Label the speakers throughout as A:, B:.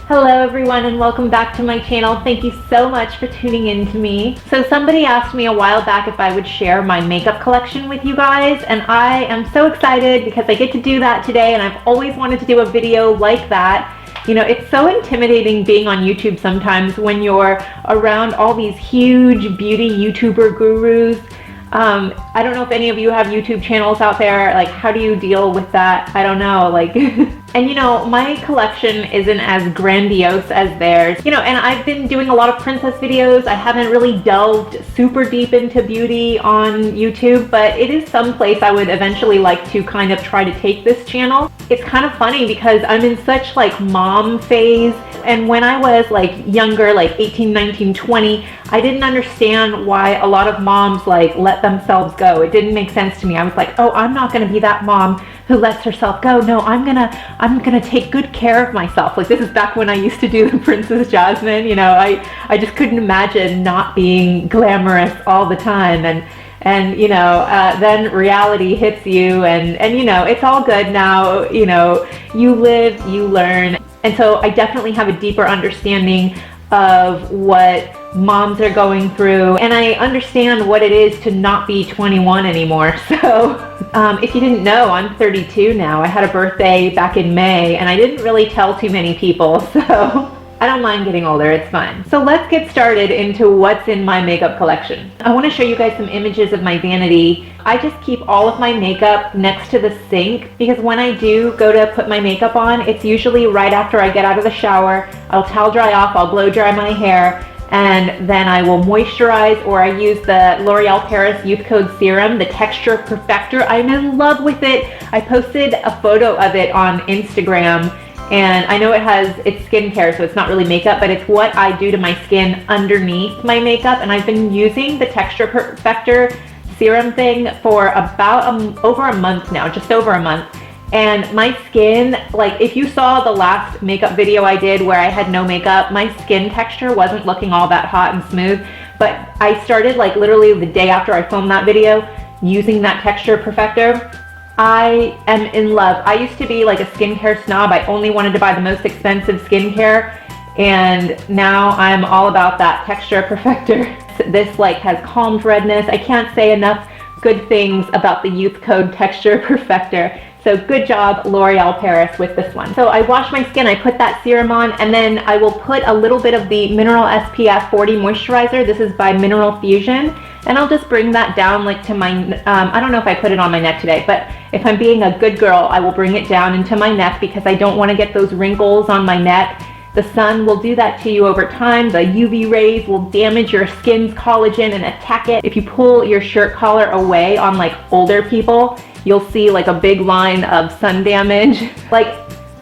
A: Hello everyone and welcome back to my channel. Thank you so much for tuning in to me. So somebody asked me a while back if I would share my makeup collection with you guys, and I am so excited because I get to do that today, and I've always wanted to do a video like that. You know, it's so intimidating being on YouTube sometimes when you're around all these huge beauty YouTuber gurus. I don't know if any of you have YouTube channels out there. Like, how do you deal with that? I don't know, like and you know, my collection isn't as grandiose as theirs, you know, and I've been doing a lot of princess videos. I haven't really delved super deep into beauty on YouTube, but it is some place I would eventually like to kind of try to take this channel. It's kind of funny because I'm in such like mom phase, and when I was like younger, like 18, 19, 20, I didn't understand why a lot of moms like let themselves go. It didn't make sense to me. I was like, oh, I'm not gonna be that mom who lets herself go. No, I'm gonna take good care of myself. Like, this is back when I used to do the Princess Jasmine, you know. I just couldn't imagine not being glamorous all the time, and you know, then reality hits you, and you know, it's all good now. You know, you live, you learn, and so I definitely have a deeper understanding of what moms are going through, and I understand what it is to not be 21 anymore. So if you didn't know, I'm 32 now. I had a birthday back in May, and I didn't really tell too many people, so I don't mind getting older, it's fine. So let's get started into what's in my makeup collection. I want to show you guys some images of my vanity. I just keep all of my makeup next to the sink because when I do go to put my makeup on, it's usually right after I get out of the shower. I'll towel dry off, I'll blow dry my hair, and then I will moisturize, or I use the L'Oreal Paris Youth Code Serum, the Texture Perfector. I'm in love with it. I posted a photo of it on Instagram, and I know it's skincare, so it's not really makeup, but it's what I do to my skin underneath my makeup, and I've been using the Texture Perfector serum thing for about over a month now, just over a month. And my skin, like, if you saw the last makeup video I did where I had no makeup, my skin texture wasn't looking all that hot and smooth, but I started like literally the day after I filmed that video using that Texture Perfector. I am in love. I used to be like a skincare snob. I only wanted to buy the most expensive skincare, and now I'm all about that Texture Perfector. This like has calmed redness. I can't say enough good things about the Youth Code Texture Perfector. So good job, L'Oreal Paris, with this one. So I wash my skin, I put that serum on, and then I will put a little bit of the Mineral SPF 40 moisturizer. This is by Mineral Fusion, and I'll just bring that down like to my, I don't know if I put it on my neck today, but if I'm being a good girl, I will bring it down into my neck because I don't want to get those wrinkles on my neck. The sun will do that to you over time. The UV rays will damage your skin's collagen and attack it. If you pull your shirt collar away on like older people, you'll see like a big line of sun damage. Like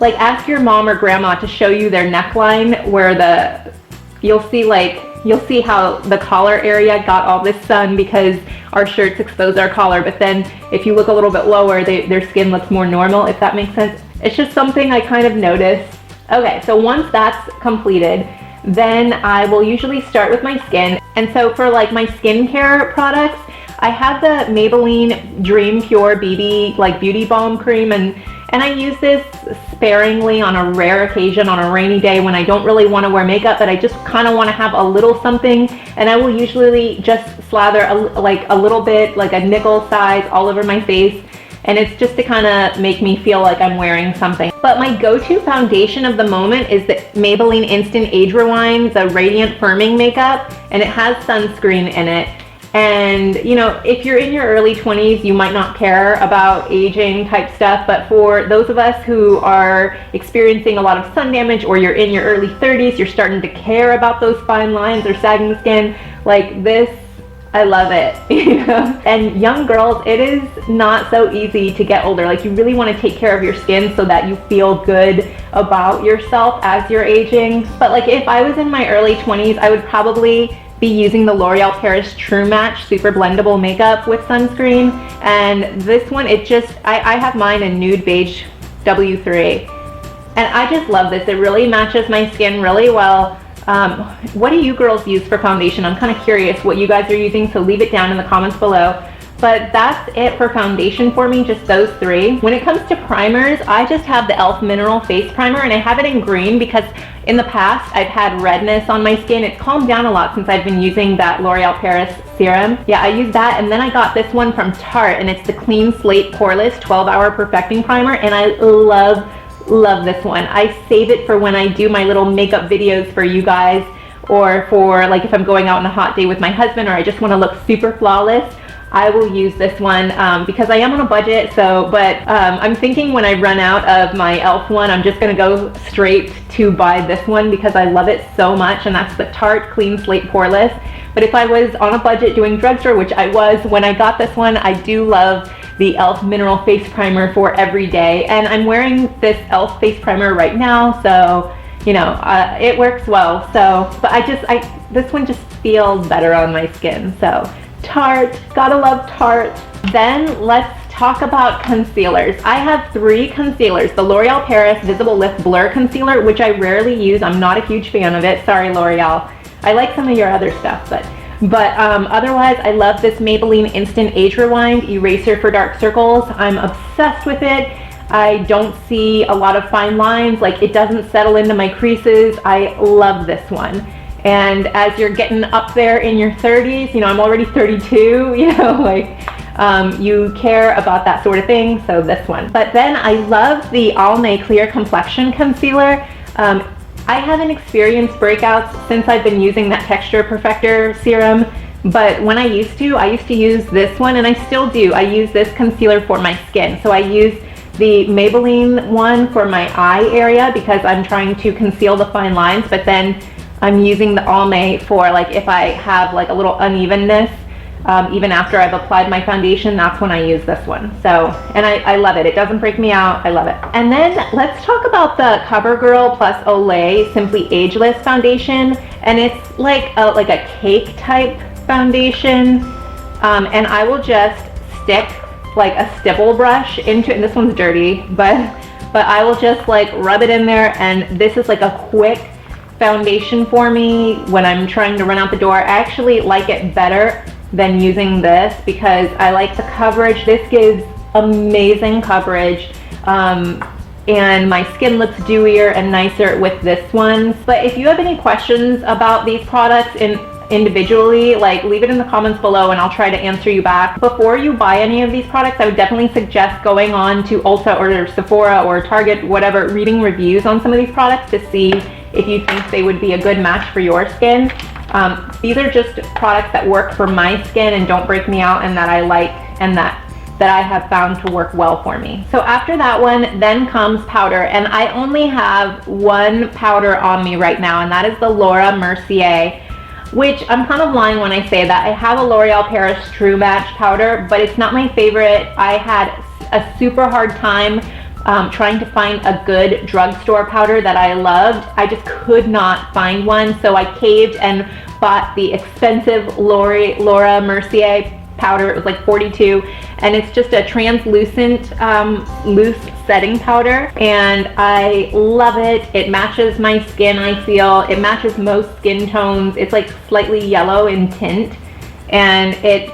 A: ask your mom or grandma to show you their neckline where you'll see how the collar area got all this sun because our shirts expose our collar, but then if you look a little bit lower, their skin looks more normal, if that makes sense. It's just something I kind of noticed. Okay, so once that's completed, then I will usually start with my skin. And so for like my skincare products, I have the Maybelline Dream Pure BB like beauty balm cream, and I use this sparingly on a rare occasion, on a rainy day when I don't really want to wear makeup, but I just kind of want to have a little something, and I will usually just slather a little bit, like a nickel size, all over my face, and it's just to kind of make me feel like I'm wearing something. But my go-to foundation of the moment is the Maybelline Instant Age Rewind, the Radiant Firming Makeup, and it has sunscreen in it. And you know, if you're in your early 20s, you might not care about aging type stuff, but for those of us who are experiencing a lot of sun damage, or you're in your early 30s, you're starting to care about those fine lines or sagging skin, like this, I love it, you know? And young girls, it is not so easy to get older. Like, you really want to take care of your skin so that you feel good about yourself as you're aging. But like, if I was in my early 20s, I would probably be using the L'Oreal Paris True Match Super Blendable Makeup with sunscreen. And this one, I have mine in Nude Beige W3. And I just love this. It really matches my skin really well. What do you girls use for foundation? I'm kind of curious what you guys are using, so leave it down in the comments below. But that's it for foundation for me, just those three. When it comes to primers, I just have the e.l.f. Mineral Face Primer, and I have it in green because in the past I've had redness on my skin. It's calmed down a lot since I've been using that L'Oreal Paris serum. Yeah, I use that, and then I got this one from Tarte, and it's the Clean Slate Poreless 12-Hour Perfecting Primer, and I love this one. I save it for when I do my little makeup videos for you guys, or for like if I'm going out on a hot day with my husband, or I just want to look super flawless. I will use this one because I am on a budget, but I'm thinking when I run out of my e.l.f. one, I'm just gonna go straight to buy this one because I love it so much, and that's the Tarte Clean Slate Poreless. But if I was on a budget doing drugstore, which I was when I got this one, I do love the e.l.f. Mineral Face Primer for every day, and I'm wearing this e.l.f. face primer right now, so you know, it works well. So, but this one just feels better on my skin, so. Tarte, gotta love Tarte. Then let's talk about concealers. I have three concealers. The L'Oreal Paris Visible Lift Blur Concealer, which I rarely use. I'm not a huge fan of it. Sorry, L'Oreal. I like some of your other stuff, but otherwise, I love this Maybelline Instant Age Rewind Eraser for Dark Circles. I'm obsessed with it. I don't see a lot of fine lines. Like, it doesn't settle into my creases. I love this one. And as you're getting up there in your 30s, you know, I'm already 32, you know, like you care about that sort of thing, so this one. But then I love the Almay Clear Complexion Concealer. I haven't experienced breakouts since I've been using that Texture Perfector serum, but when I used to use this one, and I still do. I use this concealer for my skin. So I use the Maybelline one for my eye area because I'm trying to conceal the fine lines, but then I'm using the Almay for like if I have like a little unevenness, even after I've applied my foundation, that's when I use this one. So, and I love it. It doesn't break me out. I love it. And then let's talk about the CoverGirl plus Olay Simply Ageless Foundation. And it's like a cake type foundation. And I will just stick like a stipple brush into it. And this one's dirty, but I will just like rub it in there. And this is like a quick foundation for me when I'm trying to run out the door. I actually like it better than using this because I like the coverage. This gives amazing coverage, and my skin looks dewier and nicer with this one. But if you have any questions about these products individually, like leave it in the comments below and I'll try to answer you back. Before you buy any of these products, I would definitely suggest going on to Ulta or Sephora or Target, whatever, reading reviews on some of these products to see if you think they would be a good match for your skin. These are just products that work for my skin and don't break me out, and that I like, and that I have found to work well for me. So after that one, then comes powder, and I only have one powder on me right now, and that is the Laura Mercier, which I'm kind of lying when I say that. I have a L'Oreal Paris True Match powder, but it's not my favorite. I had a super hard time trying to find a good drugstore powder that I loved. I just could not find one, so I caved and bought the expensive Laura Mercier powder. It was like $42, and it's just a translucent loose setting powder, and I love it. It matches my skin, I feel. It matches most skin tones. It's like slightly yellow in tint, and it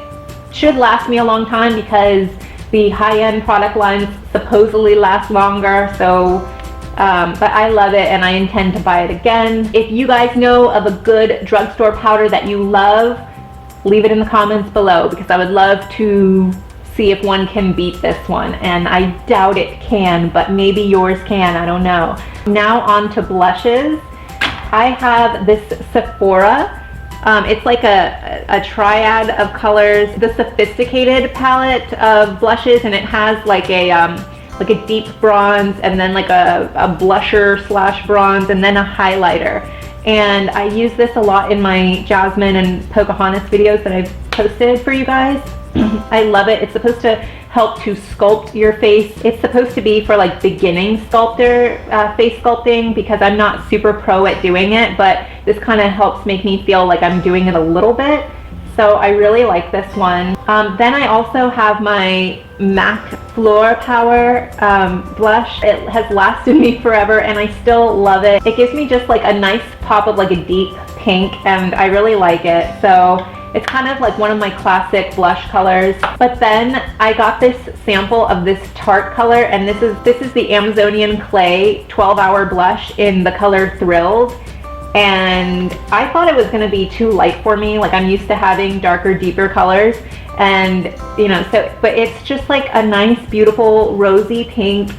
A: should last me a long time because the high-end product lines supposedly last longer, so but I love it and I intend to buy it again. If you guys know of a good drugstore powder that you love, leave it in the comments below because I would love to see if one can beat this one, and I doubt it can, but maybe yours can, I don't know. Now on to blushes. I have this Sephora. It's like a triad of colors, the Sophisticated palette of blushes, and it has like a deep bronze, and then like a blusher slash bronze, and then a highlighter. And I use this a lot in my Jasmine and Pocahontas videos that I've posted for you guys. I love it. It's supposed to help to sculpt your face. It's supposed to be for like beginning sculptor face sculpting, because I'm not super pro at doing it, but this kind of helps make me feel like I'm doing it a little bit. So I really like this one. Then I also have my MAC Floor Power blush. It has lasted me forever and I still love it. It gives me just like a nice pop of like a deep pink, and I really like it. So It's kind of like one of my classic blush colors. But then I got this sample of this Tarte color, and this is the Amazonian Clay 12-hour blush in the color Thrilled. And I thought it was going to be too light for me. Like, I'm used to having darker, deeper colors, and you know, so, but it's just like a nice, beautiful rosy pink,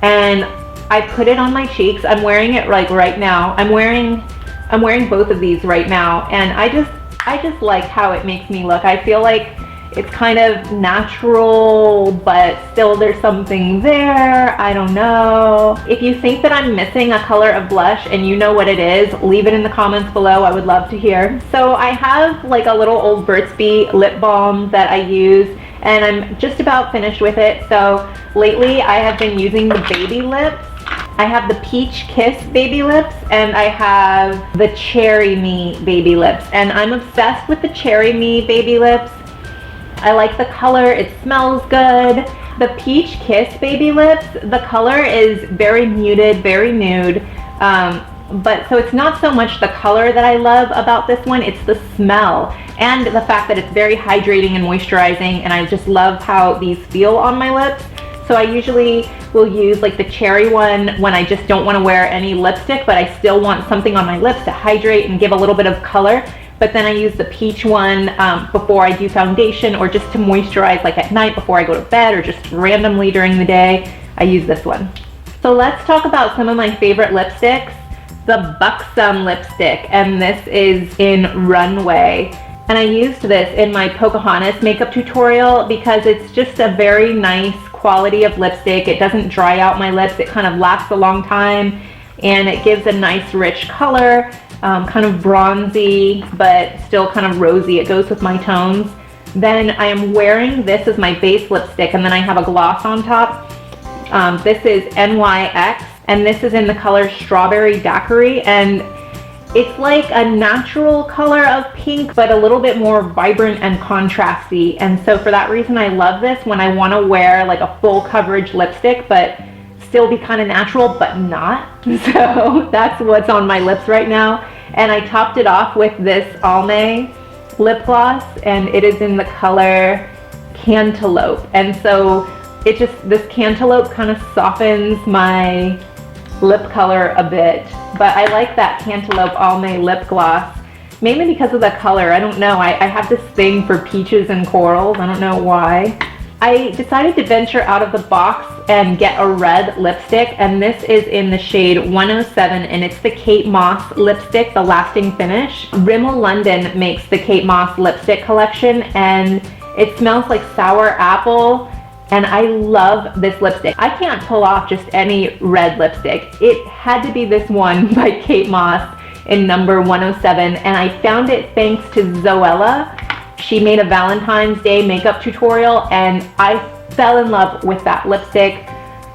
A: and I put it on my cheeks. I'm wearing it like right now. I'm wearing both of these right now, and I just like how it makes me look. I feel like it's kind of natural, but still there's something there. I don't know. If you think that I'm missing a color of blush and you know what it is, leave it in the comments below. I would love to hear. So I have like a little old Burt's Bees lip balm that I use, and I'm just about finished with it. So lately I have been using the baby lips. I have the Peach Kiss baby lips, and I have the Cherry Me baby lips, and I'm obsessed with the Cherry Me baby lips. I like the color, it smells good. The Peach Kiss baby lips, the color is very muted, very nude, but so it's not so much the color that I love about this one, it's the smell and the fact that it's very hydrating and moisturizing, and I just love how these feel on my lips. So I usually will use like the cherry one when I just don't want to wear any lipstick, but I still want something on my lips to hydrate and give a little bit of color. But then I use the peach one before I do foundation, or just to moisturize like at night before I go to bed, or just randomly during the day. I use this one. So let's talk about some of my favorite lipsticks. The Buxom lipstick, and this is in Runway. And I used this in my Pocahontas makeup tutorial because it's just a very nice quality of lipstick. It doesn't dry out my lips. It kind of lasts a long time, and it gives a nice rich color. Kind of bronzy, but still kind of rosy. It goes with my tones. Then I am wearing this as my base lipstick, and then I have a gloss on top. This is NYX, and this is in the color Strawberry Daiquiri, and it's like a natural color of pink, but a little bit more vibrant and contrasty. And so for that reason, I love this when I want to wear like a full coverage lipstick, but still be kind of natural, but not. So that's what's on my lips right now. And I topped it off with this Almay lip gloss, and it is in the color Cantaloupe. And so it just, this cantaloupe kind of softens my lip color a bit. But I like that Cantaloupe Almay lip gloss, mainly because of the color. I don't know, I have this thing for peaches and corals. I don't know why. I decided to venture out of the box and get a red lipstick, and this is in the shade 107, and it's the Kate Moss lipstick, the Lasting Finish. Rimmel London makes the Kate Moss lipstick collection, and it smells like sour apple, and I love this lipstick. I can't pull off just any red lipstick. It had to be this one by Kate Moss in number 107, and I found it thanks to Zoella. She made a Valentine's Day makeup tutorial, and I fell in love with that lipstick.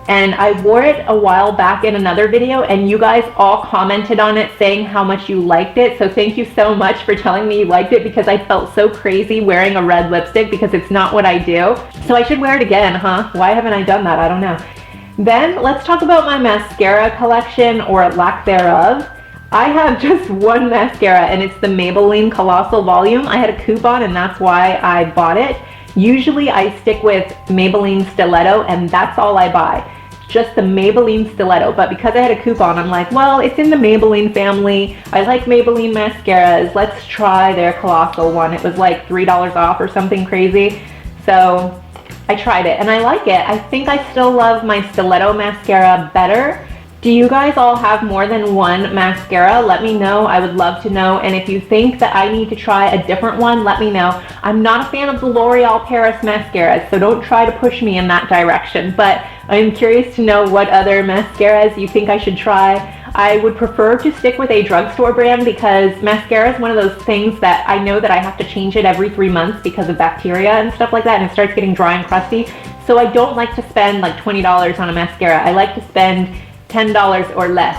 A: And I wore it a while back in another video, and you guys all commented on it saying how much you liked it. So thank you so much for telling me you liked it, because I felt so crazy wearing a red lipstick because it's not what I do. So I should wear it again, huh? Why haven't I done that? I don't know. Then let's talk about my mascara collection, or lack thereof. I have just one mascara, and it's the Maybelline Colossal Volume. I had a coupon, and that's why I bought it. Usually I stick with Maybelline Stiletto, and that's all I buy. Just the Maybelline Stiletto. But because I had a coupon, I'm like, well, it's in the Maybelline family. I like Maybelline mascaras. Let's try their Colossal one. It was like $3 off or something crazy. So I tried it, and I like it. I think I still love my Stiletto mascara better. Do you guys all have more than one mascara? Let me know. I would love to know. And if you think that I need to try a different one, let me know. I'm not a fan of the L'Oreal Paris mascaras, so don't try to push me in that direction. But I'm curious to know what other mascaras you think I should try. I would prefer to stick with a drugstore brand, because mascara is one of those things that I know that I have to change it every 3 months because of bacteria and stuff like that, and it starts getting dry and crusty. So I don't like to spend like $20 on a mascara. I like to spend $10 or less.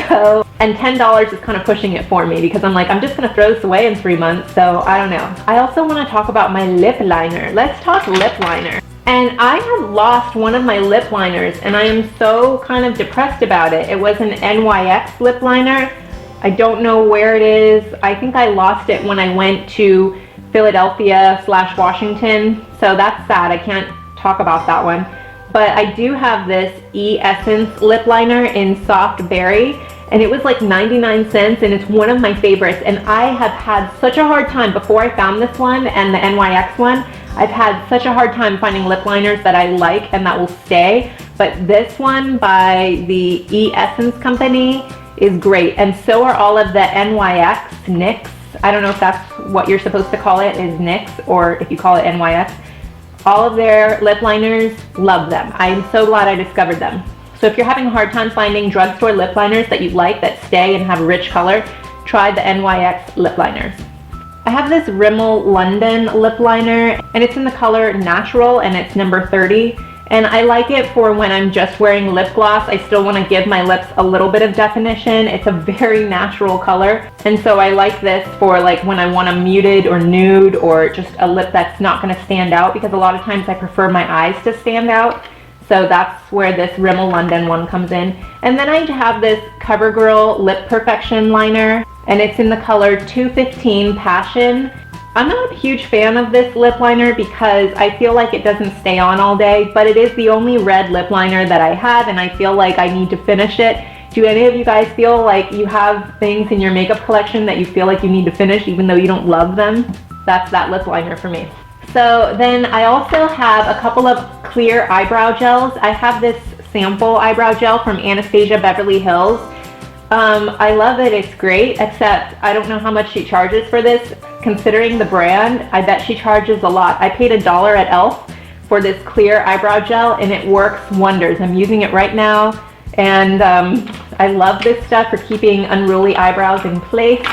A: So, and $10 is kind of pushing it for me, because I'm like, I'm just gonna throw this away in 3 months, so I don't know. I also want to talk about my lip liner. Let's talk lip liner. And I have lost one of my lip liners, and I am so kind of depressed about it. It was an NYX lip liner. I don't know where it is. I think I lost it when I went to Philadelphia/Washington, so that's sad. I can't talk about that one. But I do have this Essence lip liner in Soft Berry, and it was like 99 cents, and it's one of my favorites. And I have had such a hard time, before I found this one and the NYX one, I've had such a hard time finding lip liners that I like and that will stay. But this one by the Essence company is great, and so are all of the NYX. I don't know if that's what you're supposed to call it, is NYX, or if you call it NYX. All of their lip liners, love them. I'm so glad I discovered them. So if you're having a hard time finding drugstore lip liners that you like, that stay and have a rich color, try the NYX lip liners. I have this Rimmel London lip liner, and it's in the color Natural, and it's number 30. And I like it for when I'm just wearing lip gloss. I still want to give my lips a little bit of definition. It's a very natural color. And so I like this for like when I want a muted or nude, or just a lip that's not going to stand out, because a lot of times I prefer my eyes to stand out. So that's where this Rimmel London one comes in. And then I have this CoverGirl Lip Perfection liner, and it's in the color 215 Passion. I'm not a huge fan of this lip liner because I feel like it doesn't stay on all day, but it is the only red lip liner that I have, and I feel like I need to finish it. Do any of you guys feel like you have things in your makeup collection that you feel like you need to finish even though you don't love them? That's that lip liner for me. So then I also have a couple of clear eyebrow gels. I have this sample eyebrow gel from Anastasia Beverly Hills. I love it, it's great, except I don't know how much she charges for this. Considering the brand, I bet she charges a lot. I paid $1 at e.l.f. for this clear eyebrow gel, and it works wonders. I'm using it right now, and I love this stuff for keeping unruly eyebrows in place.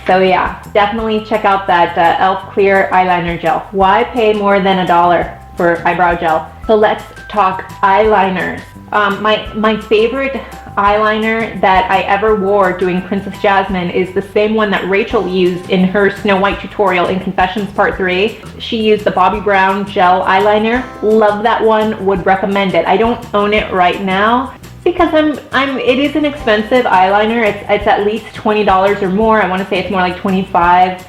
A: So yeah, definitely check out that e.l.f. clear eyeliner gel. Why pay more than $1 for eyebrow gel? So let's talk eyeliners. My favorite eyeliner that I ever wore doing Princess Jasmine is the same one that Rachel used in her Snow White tutorial in Confessions Part 3. She used the Bobbi Brown gel eyeliner. Love that one, would recommend it. I don't own it right now because it is an expensive eyeliner. It's at least $20 or more. I want to say it's more like $25.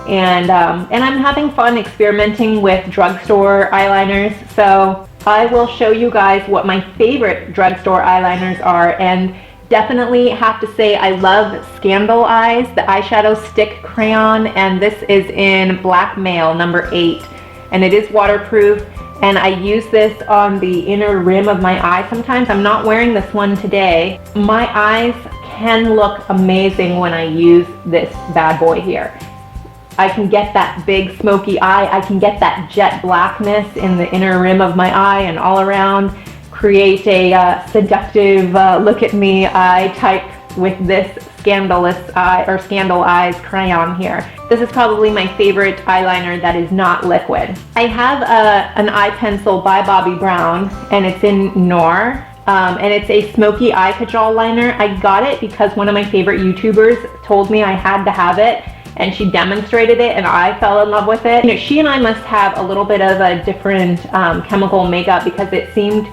A: And I'm having fun experimenting with drugstore eyeliners. So I will show you guys what my favorite drugstore eyeliners are, and definitely have to say I love Scandal Eyes, the eyeshadow stick crayon, and this is in Blackmail number 8, and it is waterproof, and I use this on the inner rim of my eye sometimes. I'm not wearing this one today. My eyes can look amazing when I use this bad boy here. I can get that big smoky eye. I can get that jet blackness in the inner rim of my eye and all around. Create a seductive look at me eye type with this Scandalous Eye or Scandal Eyes crayon here. This is probably my favorite eyeliner that is not liquid. I have an eye pencil by Bobbi Brown, and it's in Noir. And it's a smoky eye cajole liner. I got it because one of my favorite YouTubers told me I had to have it, and she demonstrated it, and I fell in love with it. You know, she and I must have a little bit of a different chemical makeup, because it seemed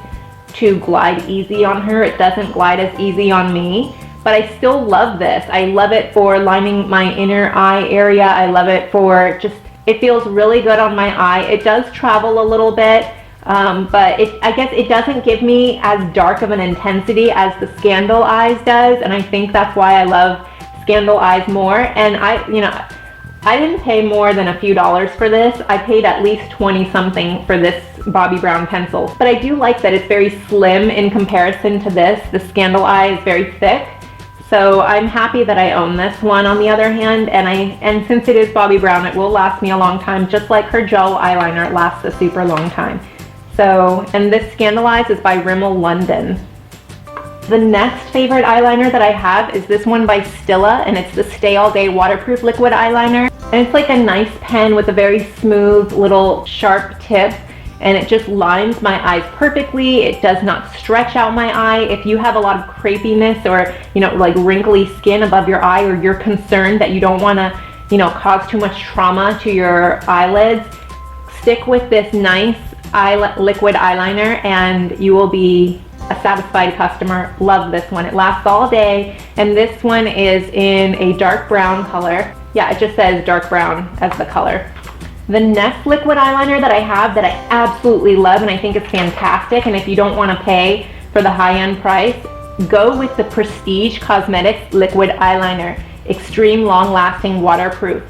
A: to glide easy on her. It doesn't glide as easy on me, but I still love this. I love it for lining my inner eye area. I love it for just, it feels really good on my eye. It does travel a little bit, but I guess it doesn't give me as dark of an intensity as the Scandal Eyes does, and I think that's why I love Scandal Eyes more. And I didn't pay more than a few dollars for this. I paid at least 20 something for this Bobbi Brown pencil. But I do like that it's very slim in comparison to this. The Scandal Eye is very thick. So I'm happy that I own this one on the other hand, and since it is Bobbi Brown, it will last me a long time, just like her gel eyeliner, it lasts a super long time. So, and this Scandal Eyes is by Rimmel London. The next favorite eyeliner that I have is this one by Stila, and it's the Stay All Day Waterproof Liquid Eyeliner. And it's like a nice pen with a very smooth little sharp tip, and it just lines my eyes perfectly. It does not stretch out my eye. If you have a lot of crepiness or, like wrinkly skin above your eye, or you're concerned that you don't want to, cause too much trauma to your eyelids, stick with this nice liquid eyeliner and you will be a satisfied customer. Love this one. It lasts all day, and this one is in a dark brown color. Yeah, it just says dark brown as the color. The next liquid eyeliner that I have that I absolutely love and I think it's fantastic, and if you don't want to pay for the high-end price, go with the Prestige Cosmetics liquid eyeliner. Extreme long lasting, waterproof.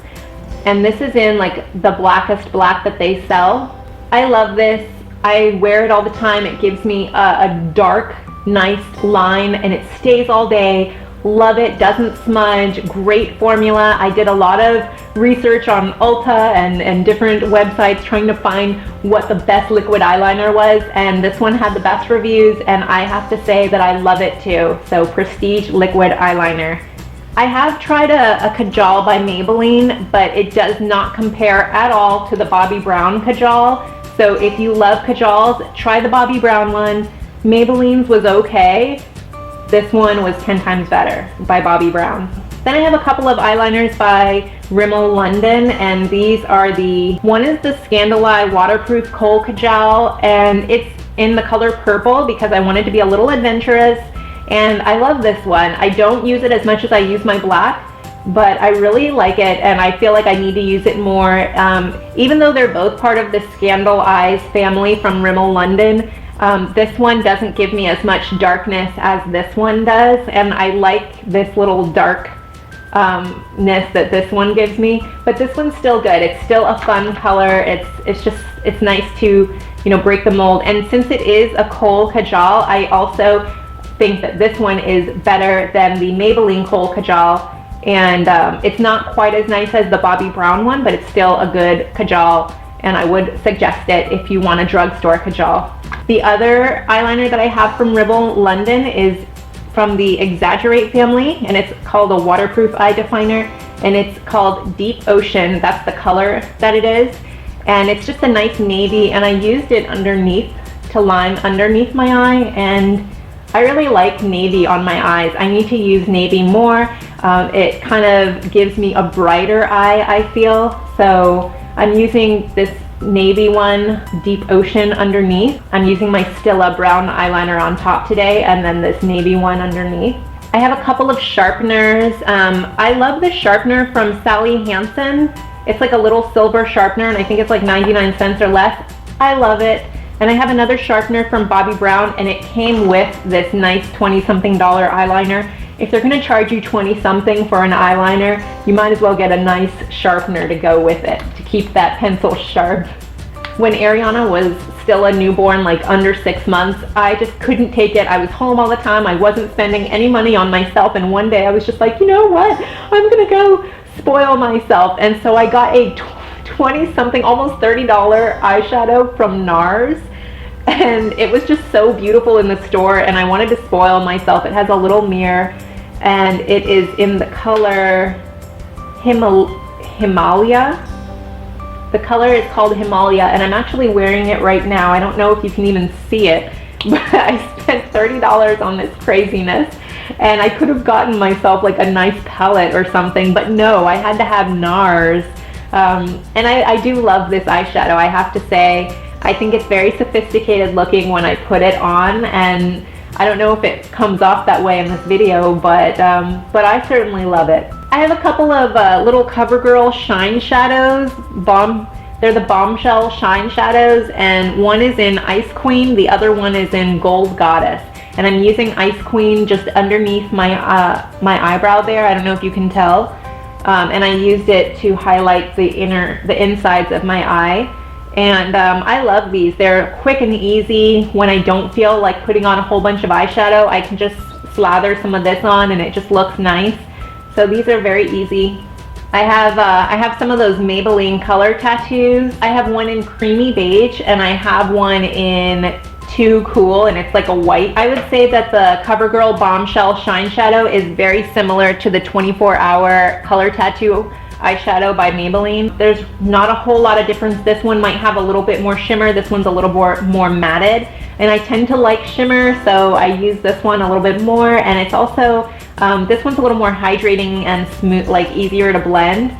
A: And this is in like the blackest black that they sell. I love this. I wear it all the time. It gives me a dark, nice line, and it stays all day. Love it, doesn't smudge, great formula. I did a lot of research on Ulta and different websites trying to find what the best liquid eyeliner was, and this one had the best reviews, and I have to say that I love it too. So Prestige liquid eyeliner. I have tried a Kajal by Maybelline, but it does not compare at all to the Bobbi Brown Kajal. So if you love Kajals, try the Bobbi Brown one. Maybelline's was okay. This one was 10 times better by Bobbi Brown. Then I have a couple of eyeliners by Rimmel London, and these are one is the Scandal Eye Waterproof Kohl Kajal, and it's in the color purple because I wanted to be a little adventurous, and I love this one. I don't use it as much as I use my black, but I really like it, and I feel like I need to use it more. Even though they're both part of the Scandal Eyes family from Rimmel London, this one doesn't give me as much darkness as this one does, and I like this little darkness that this one gives me. But this one's still good. It's still a fun color. It's nice to, you know, break the mold. And since it is a Kohl Kajal, I also think that this one is better than the Maybelline Kohl Kajal. And it's not quite as nice as the Bobbi Brown one, but it's still a good Kajal, and I would suggest it if you want a drugstore Kajal. The other eyeliner that I have from Rimmel London is from the Exaggerate family, and it's called a waterproof eye definer, and it's called Deep Ocean. That's the color that it is, and it's just a nice navy, and I used it underneath to line underneath my eye, and I really like navy on my eyes. I need to use navy more. It kind of gives me a brighter eye, I feel, so I'm using this navy one, Deep Ocean, underneath. I'm using my Stila brown eyeliner on top today, and then this navy one underneath. I have a couple of sharpeners. I love this sharpener from Sally Hansen. It's like a little silver sharpener, and I think it's like 99 cents or less. I love it. And I have another sharpener from Bobbi Brown, and it came with this nice 20-something dollar eyeliner. If they're gonna charge you 20-something for an eyeliner, you might as well get a nice sharpener to go with it to keep that pencil sharp. When Ariana was still a newborn, like under 6 months, I just couldn't take it. I was home all the time. I wasn't spending any money on myself, and one day I was just like, you know what? I'm gonna go spoil myself. And so I got a 20-something, almost $30 eyeshadow from NARS. And it was just so beautiful in the store, and I wanted to spoil myself. It has a little mirror, and it is in the color Himalaya. The color is called Himalaya, and I'm actually wearing it right now. I don't know if you can even see it, but I spent $30 on this craziness, and I could have gotten myself like a nice palette or something, but no, I had to have NARS. And I do love this eyeshadow, I have to say. I think it's very sophisticated looking when I put it on, and I don't know if it comes off that way in this video, but I certainly love it. I have a couple of little CoverGirl shine shadows. They're the Bombshell shine shadows, and one is in Ice Queen, the other one is in Gold Goddess. And I'm using Ice Queen just underneath my eyebrow there. I don't know if you can tell. And I used it to highlight the insides of my eye. And I love these. They're quick and easy. When I don't feel like putting on a whole bunch of eyeshadow, I can just slather some of this on and it just looks nice. So these are very easy. I have some of those Maybelline color tattoos. I have one in creamy beige, and I have one in Too Cool, and it's like a white. I would say that the CoverGirl Bombshell Shine Shadow is very similar to the 24-hour color tattoo eyeshadow by Maybelline. There's not a whole lot of difference. This one might have a little bit more shimmer. This one's a little more matted, and I tend to like shimmer, so I use this one a little bit more. And it's also this one's a little more hydrating and smooth, like easier to blend.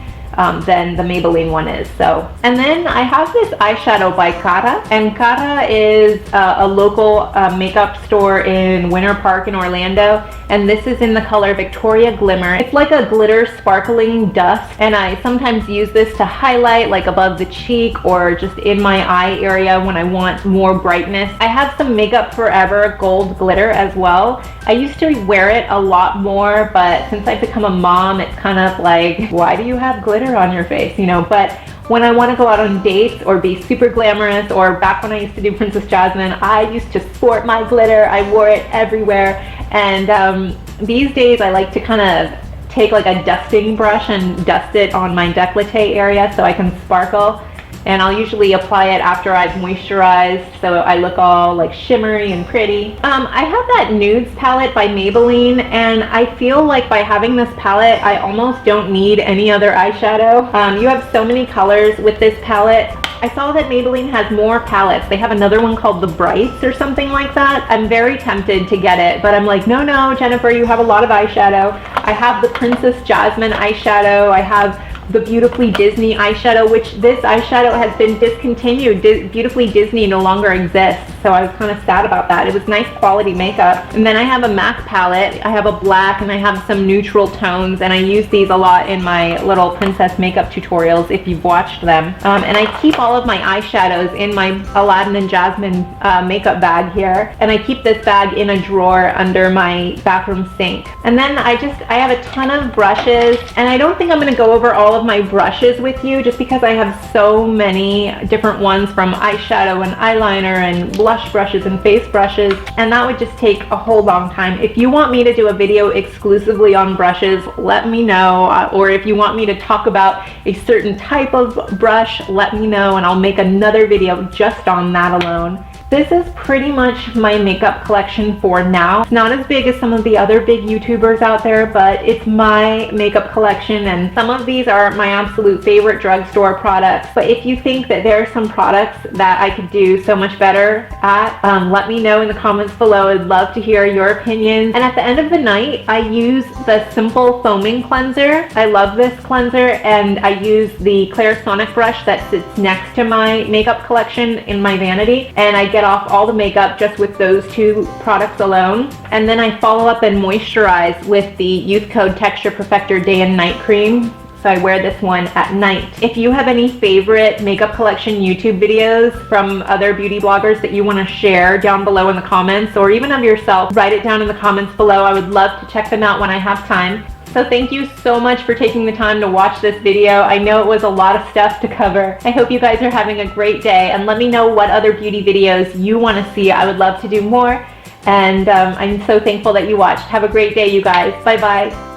A: than the Maybelline one is. So, and then I have this eyeshadow by Cara, and Cara is a local makeup store in Winter Park in Orlando, and this is in the color Victoria Glimmer. It's like a glitter sparkling dust, and I sometimes use this to highlight like above the cheek or just in my eye area when I want more brightness. I have some Makeup Forever gold glitter as well. I used to wear it a lot more, but since I've become a mom, it's kind of like, why do you have glitter on your face, you know? But when I want to go out on dates or be super glamorous, or back when I used to do Princess Jasmine, I used to sport my glitter. I wore it everywhere. And these days I like to kind of take like a dusting brush and dust it on my décolleté area so I can sparkle. And I'll usually apply it after I've moisturized, so I look all like shimmery and pretty. I have that Nudes palette by Maybelline, and I feel like by having this palette, I almost don't need any other eyeshadow. You have so many colors with this palette. I saw that Maybelline has more palettes. They have another one called the Brights or something like that. I'm very tempted to get it, but I'm like, no, Jennifer, you have a lot of eyeshadow. I have the Princess Jasmine eyeshadow. I have the Beautifully Disney eyeshadow, which this eyeshadow has been discontinued. Beautifully Disney no longer exists, so I was kind of sad about that. It was nice quality makeup. And then I have a MAC palette. I have a black and I have some neutral tones, and I use these a lot in my little princess makeup tutorials if you've watched them. And I keep all of my eyeshadows in my Aladdin and Jasmine makeup bag here, and I keep this bag in a drawer under my bathroom sink. And then I have a ton of brushes, and I don't think I'm going to go over all of my brushes with you just because I have so many different ones, from eyeshadow and eyeliner and blush brushes and face brushes, and that would just take a whole long time. If you want me to do a video exclusively on brushes, let me know, or if you want me to talk about a certain type of brush, let me know and I'll make another video just on that alone. This is pretty much my makeup collection for now. It's not as big as some of the other big YouTubers out there, but it's my makeup collection, and some of these are my absolute favorite drugstore products. But if you think that there are some products that I could do so much better at, let me know in the comments below. I'd love to hear your opinions. And at the end of the night, I use the Simple Foaming Cleanser. I love this cleanser, and I use the Clairsonic brush that sits next to my makeup collection in my vanity, and I get off all the makeup just with those two products alone. And then I follow up and moisturize with the Youth Code Texture Perfector Day and Night Cream. So I wear this one at night. If you have any favorite makeup collection YouTube videos from other beauty bloggers that you want to share down below in the comments, or even of yourself, write it down in the comments below. I would love to check them out when I have time. So thank you so much for taking the time to watch this video. I know it was a lot of stuff to cover. I hope you guys are having a great day, and let me know what other beauty videos you want to see. I would love to do more, and I'm so thankful that you watched. Have a great day, you guys. Bye bye.